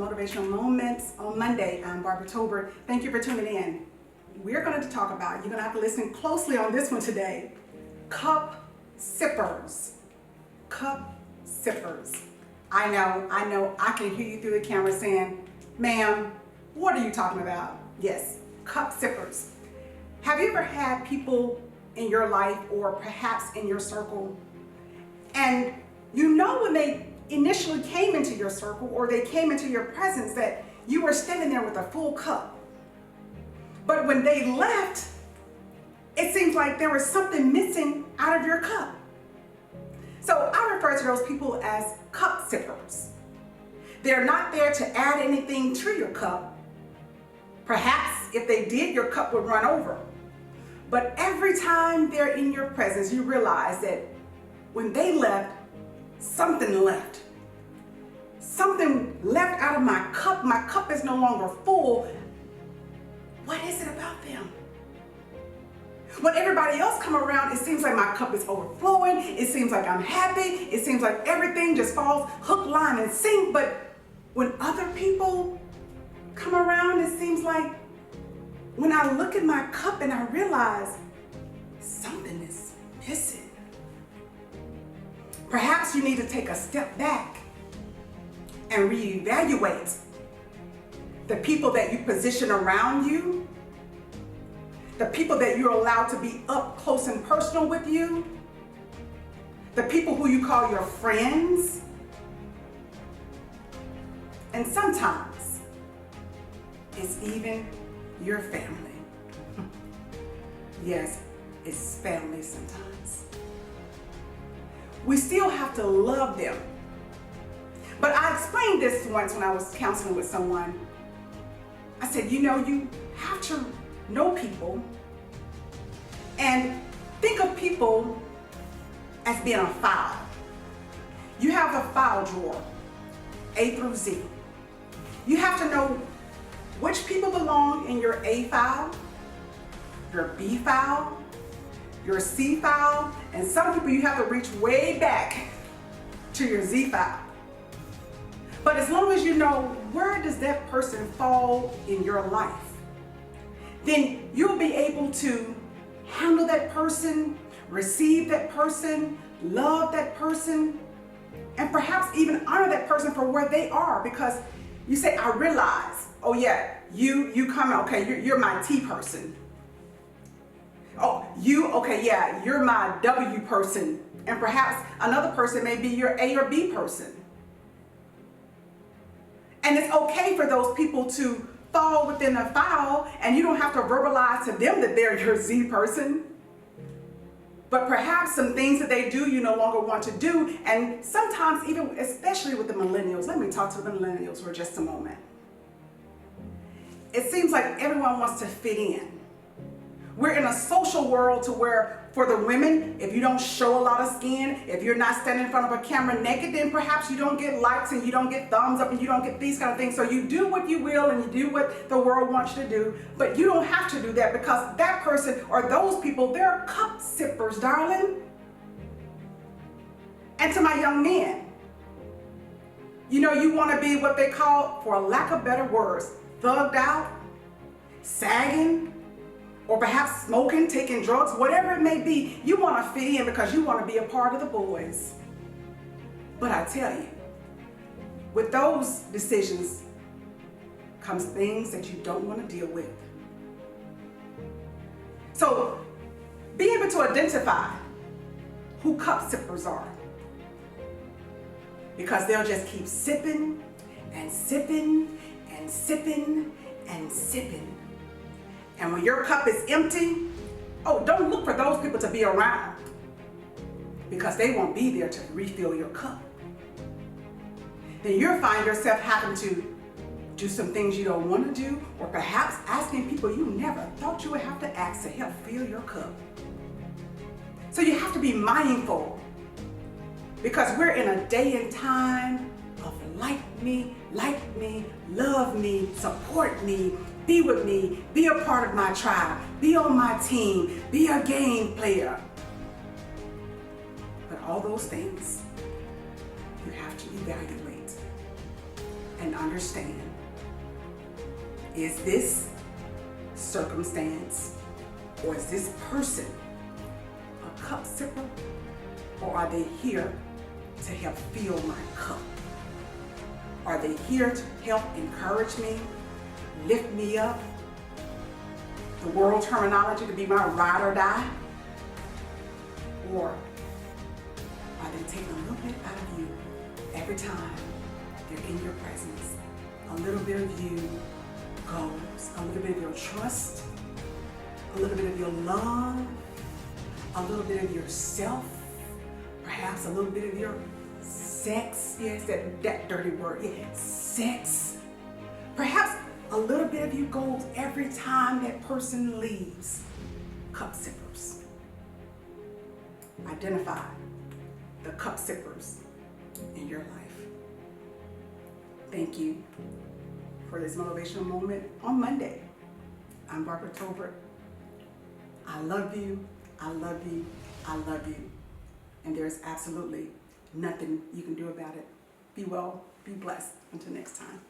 Motivational Moments on Monday. I'm Farmer-Tolbert. Thank you for tuning in. We're going to talk about, you're going to have to listen closely on this one today, cup sippers. Cup sippers. I know, I can hear you through the camera saying, ma'am, what are you talking about? Yes, cup sippers. Have you ever had people in your life or perhaps in your circle, and you know when they initially came into your circle or they came into your presence that you were standing there with a full cup, but when they left, it seems like there was something missing out of your cup. So I refer to those people as cup sippers. They're not there to add anything to your cup. Perhaps if they did, your cup would run over. But every time they're in your presence, you realize that when they left, something left. Something left out of my cup. My cup is no longer full. What is it about them? When everybody else come around, it seems like my cup is overflowing. It seems like I'm happy. It seems like everything just falls hook, line, and sink. But when other people come around, it seems like when I look at my cup and I realize something is missing. Perhaps you need to take a step back and reevaluate the people that you position around you, the people that you're allowed to be up close and personal with you, the people who you call your friends, and sometimes it's even your family. Yes, it's family sometimes. We still have to love them. But I explained this once when I was counseling with someone. I said, you know, you have to know people and think of people as being a file. You have a file drawer, A through Z. You have to know which people belong in your A file, your B file, your C file, and some people you have to reach way back to your Z file. But as long as you know where does that person fall in your life, then you'll be able to handle that person, receive that person, love that person, and perhaps even honor that person for where they are, because you say, I realize, oh yeah, you come, okay, you're my T person. Oh, okay, yeah, you're my W person. And perhaps another person may be your A or B person. And it's okay for those people to fall within a file, and you don't have to verbalize to them that they're your Z person. But perhaps some things that they do you no longer want to do, and sometimes even, especially with the millennials, let me talk to the millennials for just a moment. It seems like everyone wants to fit in. We're in a social world to where for the women, if you don't show a lot of skin, if you're not standing in front of a camera naked, then perhaps you don't get likes and you don't get thumbs up and you don't get these kind of things. So you do what you will and you do what the world wants you to do, but you don't have to do that, because that person or those people, they're cup sippers, darling. And to my young men, you know, you want to be what they call, for lack of better words, thugged out, sagging, or perhaps smoking, taking drugs, whatever it may be. You want to fit in because you want to be a part of the boys. But I tell you, with those decisions comes things that you don't want to deal with. So be able to identify who cup sippers are, because they'll just keep sipping and sipping and sipping and sipping. And when your cup is empty, oh, don't look for those people to be around, because they won't be there to refill your cup. Then you'll find yourself having to do some things you don't want to do, or perhaps asking people you never thought you would have to ask to help fill your cup. So you have to be mindful, because we're in a day and time of like me, love me, support me, be with me, be a part of my tribe, be on my team, be a game player. But all those things, you have to evaluate. and understand, is this circumstance or is this person a cup sipper, or are they here to help fill my cup? Are they here to help encourage me, lift me up? The world terminology to be my ride or die? Or are they taking a little bit out of you every time they're in your presence? A little bit of you goes, a little bit of your trust, a little bit of your love, a little bit of yourself, perhaps a little bit of your sex. Yes, that dirty word, yeah, sex. Perhaps a little bit of you goes every time that person leaves. Cup sippers. Identify the cup sippers in your life. Thank you for this motivational moment on Monday. I'm Farmer-Tolbert. I love you, I love you, I love you. And there's absolutely nothing you can do about it. Be well, be blessed. Until next time.